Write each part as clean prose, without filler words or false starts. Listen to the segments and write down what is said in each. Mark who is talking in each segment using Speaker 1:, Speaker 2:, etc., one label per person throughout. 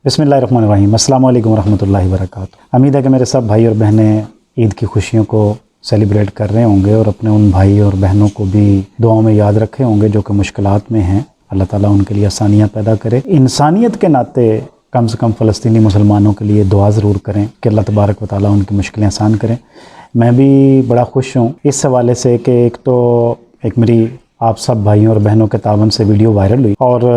Speaker 1: बिस्मिल्लाहिर्रहमानिर्रहीम। अस्सलाम वालेकुम रहमतुल्लाहि व बरकातुहू। उम्मीद है कि मेरे सब भाई और बहनें ईद की खुशियों को सेलिब्रेट कर रहे होंगे और अपने उन भाई और बहनों को भी दुआओं में याद रखे होंगे जो कि मुश्किलात में हैं। अल्लाह ताला उनके लिए आसानियाँ पैदा करे। इंसानियत के नाते कम से कम फ़लस्तीनी मुसलमानों के लिए दुआ ज़रूर करें कि अल्लाह तबारक व तआला उनकी मुश्किलें आसान करें। मैं भी बड़ा खुश हूँ इस हवाले से कि एक मेरी आप सब भाइयों और बहनों के तावन से वीडियो वायरल हुई और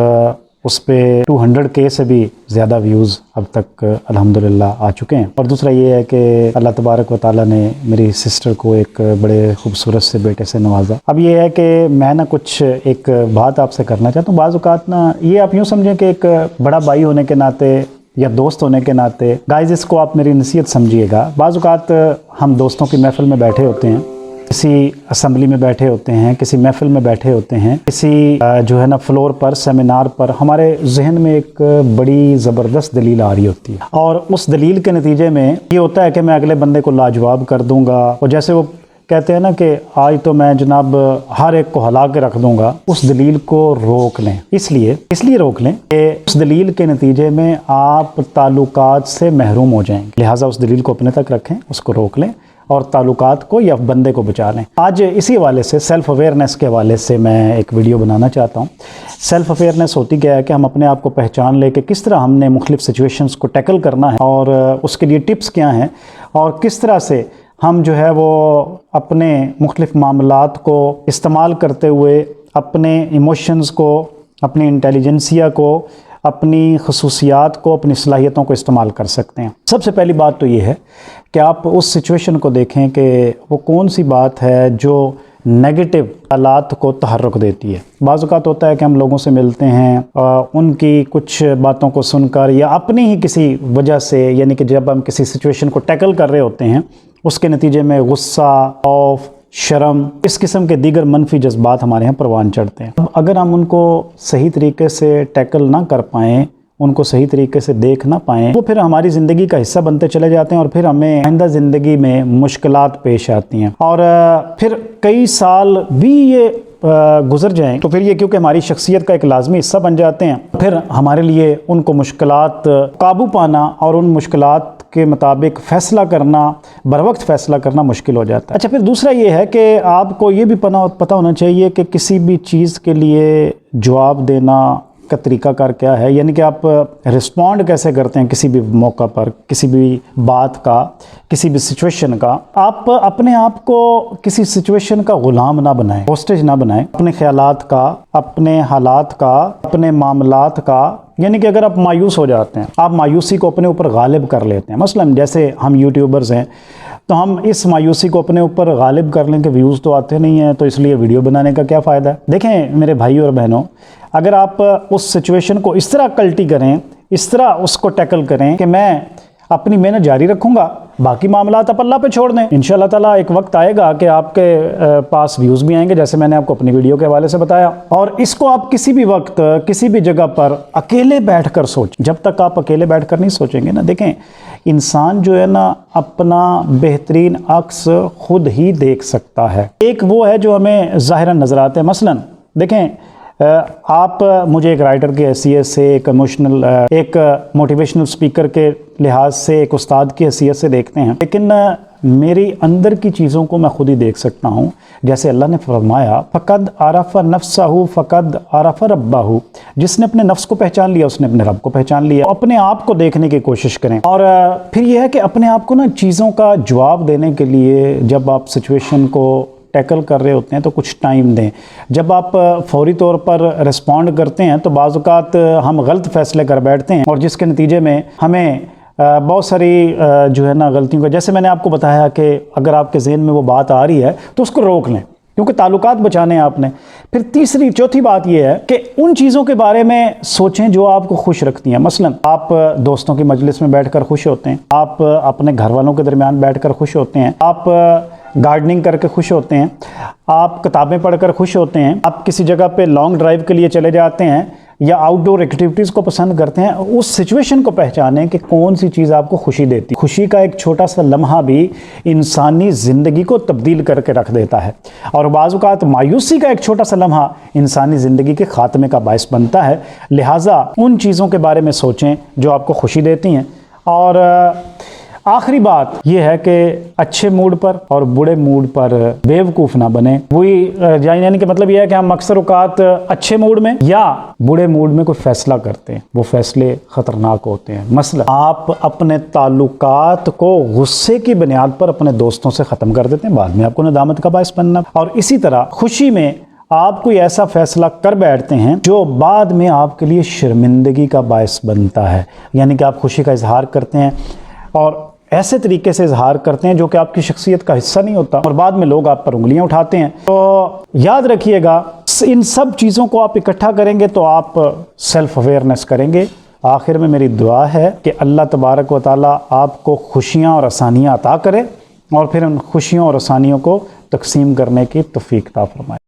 Speaker 1: उस पे 200K से भी ज़्यादा व्यूज़ अब तक अल्हम्दुलिल्लाह आ चुके हैं। और दूसरा ये है कि अल्लाह तबारक व तआला ने मेरी सिस्टर को एक बड़े खूबसूरत से बेटे से नवाजा। अब ये है कि मैं ना कुछ एक बात आपसे करना चाहता हूँ। बाज़ औक़ात ना ये आप यूँ समझें कि एक बड़ा भाई होने के नाते या दोस्त होने के नाते, गाइज़ इसको आप मेरी नसीहत समझिएगा। बाज़ औक़ात हम दोस्तों की महफ़िल में बैठे होते हैं, किसी असम्बली में बैठे होते हैं, किसी महफ़िल में बैठे होते हैं, किसी जो है ना फ्लोर पर, सेमिनार पर, हमारे जहन में एक बड़ी ज़बरदस्त दलील आ रही होती है और उस दलील के नतीजे में ये होता है कि मैं अगले बंदे को लाजवाब कर दूंगा। और जैसे वो कहते हैं ना कि आज तो मैं जनाब हर एक को हला के रख दूंगा। उस दलील को रोक लें। इसलिए रोक लें कि उस दलील के नतीजे में आप ताल्लुकात से महरूम हो जाएंगे। लिहाजा उस दलील को अपने तक रखें, उसको रोक लें और ताल्लुकात को या बंदे को बचा लें। आज इसी हवाले से सेल्फ़ अवेयरनेस के हवाले से मैं एक वीडियो बनाना चाहता हूँ। सेल्फ़ अवेयरनेस होती क्या है कि हम अपने आप को पहचान ले कि किस तरह हमने मुख्तलिफ़ सिचुएशंस को टैकल करना है और उसके लिए टिप्स क्या हैं और किस तरह से हम जो है वो अपने मुख्तलिफ़ मामलात को इस्तेमाल करते हुए अपने इमोशंस को, अपनी इंटेलिजेंसिया को, अपनी खसूसियात को, अपनी सलाहियतों को इस्तेमाल कर सकते हैं। सबसे पहली बात तो ये है कि आप उस सिचुएशन को देखें कि वो कौन सी बात है जो नेगेटिव हालात को तहर्रुक देती है। बाज़ औक़ात होता है कि हम लोगों से मिलते हैं, उनकी कुछ बातों को सुनकर या अपनी ही किसी वजह से, यानी कि जब हम किसी सिचुएशन को टैकल कर रहे होते हैं उसके नतीजे में गुस्सा, खौफ, शर्म, इस किस्म के दीगर मनफी जज्बात हमारे यहाँ परवान चढ़ते हैं। अब अगर हम उनको सही तरीके से टैकल ना कर पाएँ, उनको सही तरीके से देख ना पाएँ, वो फिर हमारी ज़िंदगी का हिस्सा बनते चले जाते हैं और फिर हमें आइंदा ज़िंदगी में मुश्किलात पेश आती हैं और फिर कई साल भी ये गुज़र जाएं तो फिर ये क्योंकि हमारी शख्सियत का एक लाजमी हिस्सा बन जाते हैं, फिर हमारे लिए उनको मुश्किलात काबू पाना और उन मुश्किलात के मुताबिक फ़ैसला करना, बर वक्त फ़ैसला करना मुश्किल हो जाता है। अच्छा, फिर दूसरा ये है कि आपको ये भी पता होना चाहिए कि किसी भी चीज़ के लिए जवाब देना का तरीक़ाकार क्या है, यानी कि आप रिस्पॉन्ड कैसे करते हैं किसी भी मौका पर, किसी भी बात का, किसी भी सिचुएशन का। आप अपने आप को किसी सिचुएशन का ग़ुलाम ना बनाएं, होस्टेज ना बनाएं, अपने ख़यालात का, अपने हालात का, अपने मामलात का। यानी कि अगर आप मायूस हो जाते हैं, आप मायूसी को अपने ऊपर गालिब कर लेते हैं। मसलन जैसे हम यूट्यूबर्स हैं तो हम इस मायूसी को अपने ऊपर गालिब कर लें कि व्यूज़ तो आते नहीं हैं तो इसलिए वीडियो बनाने का क्या फ़ायदा है। देखें मेरे भाई और बहनों, अगर आप उस सिचुएशन को इस तरह कल्टी करें, इस तरह उसको टैकल करें कि मैं अपनी मेहनत जारी रखूँगा, बाकी मामलात आप अल्लाह पे छोड़ दें, इंशाअल्लाह ताला एक वक्त आएगा कि आपके पास व्यूज़ भी आएंगे, जैसे मैंने आपको अपनी वीडियो के हवाले से बताया। और इसको आप किसी भी वक्त, किसी भी जगह पर अकेले बैठकर सोचें। जब तक आप अकेले बैठकर नहीं सोचेंगे ना, देखें इंसान जो है ना अपना बेहतरीन अक्स खुद ही देख सकता है। एक वो है जो हमें ज़ाहिरन नज़र आते हैं। मसलन देखें, आप मुझे एक राइटर की हैसियत से, एक मोटिवेशनल स्पीकर के लिहाज से, एक उस्ताद की हैसियत से देखते हैं, लेकिन मेरी अंदर की चीज़ों को मैं खुद ही देख सकता हूँ। जैसे अल्लाह ने फरमाया, फ़क़द आरफ़ नफ़्सहु फ़क़द आरफ़ रब्बहु, जिसने अपने नफ्स को पहचान लिया उसने अपने रब को पहचान लिया। अपने आप को देखने की कोशिश करें और फिर यह है कि अपने आप को ना चीज़ों का जवाब देने के लिए जब आप सिचुएशन को टैकल कर रहे होते हैं तो कुछ टाइम दें। जब आप फौरी तौर पर रिस्पॉन्ड करते हैं तो बाज़ औक़ात हम गलत फ़ैसले कर बैठते हैं और जिसके नतीजे में हमें बहुत सारी जो है ना गलतियों का, जैसे मैंने आपको बताया कि अगर आपके ज़हन में वो बात आ रही है तो उसको रोक लें क्योंकि ताल्लुकात बचाने हैं आपने। फिर तीसरी चौथी बात यह है कि उन चीज़ों के बारे में सोचें जो आपको खुश रखती हैं। मसलन आप दोस्तों की मजलिस में बैठकर खुश होते हैं, आप अपने घर वालों के दरमियान बैठकर खुश होते हैं, आप गार्डनिंग करके खुश होते हैं, आप किताबें पढ़कर खुश होते हैं, आप किसी जगह पे लॉन्ग ड्राइव के लिए चले जाते हैं یا آؤٹ ڈور ایکٹیویٹیز کو پسند کرتے ہیں، اس سچویشن کو پہچانیں کہ کون سی چیز آپ کو خوشی دیتی ہے۔ خوشی کا ایک چھوٹا سا لمحہ بھی انسانی زندگی کو تبدیل کر کے رکھ دیتا ہے، اور بعض اوقات مایوسی کا ایک چھوٹا سا لمحہ انسانی زندگی کے خاتمے کا باعث بنتا ہے۔ لہٰذا ان چیزوں کے بارے میں سوچیں جو آپ کو خوشی دیتی ہیں۔ اور آخری بات یہ ہے کہ اچھے موڈ پر اور برے موڈ پر بیوقوف نہ بنیں۔ وہی یعنی کہ مطلب یہ ہے کہ ہم اکثر اوقات اچھے موڈ میں یا برے موڈ میں کوئی فیصلہ کرتے ہیں، وہ فیصلے خطرناک ہوتے ہیں۔ مثلا آپ اپنے تعلقات کو غصے کی بنیاد پر اپنے دوستوں سے ختم کر دیتے ہیں، بعد میں آپ کو ندامت کا باعث بننا۔ اور اسی طرح خوشی میں آپ کوئی ایسا فیصلہ کر بیٹھتے ہیں جو بعد میں آپ کے لیے شرمندگی کا باعث بنتا ہے، یعنی کہ آپ خوشی کا اظہار کرتے ہیں اور ایسے طریقے سے اظہار کرتے ہیں جو کہ آپ کی شخصیت کا حصہ نہیں ہوتا، اور بعد میں لوگ آپ پر انگلیاں اٹھاتے ہیں۔ تو یاد رکھیے گا، ان سب چیزوں کو آپ اکٹھا کریں گے تو آپ سیلف اویئرنیس کریں گے۔ آخر میں میری دعا ہے کہ اللہ تبارک و تعالیٰ آپ کو خوشیاں اور آسانیاں عطا کرے، اور پھر ان خوشیوں اور آسانیوں کو تقسیم کرنے کی توفیق عطا فرمائے۔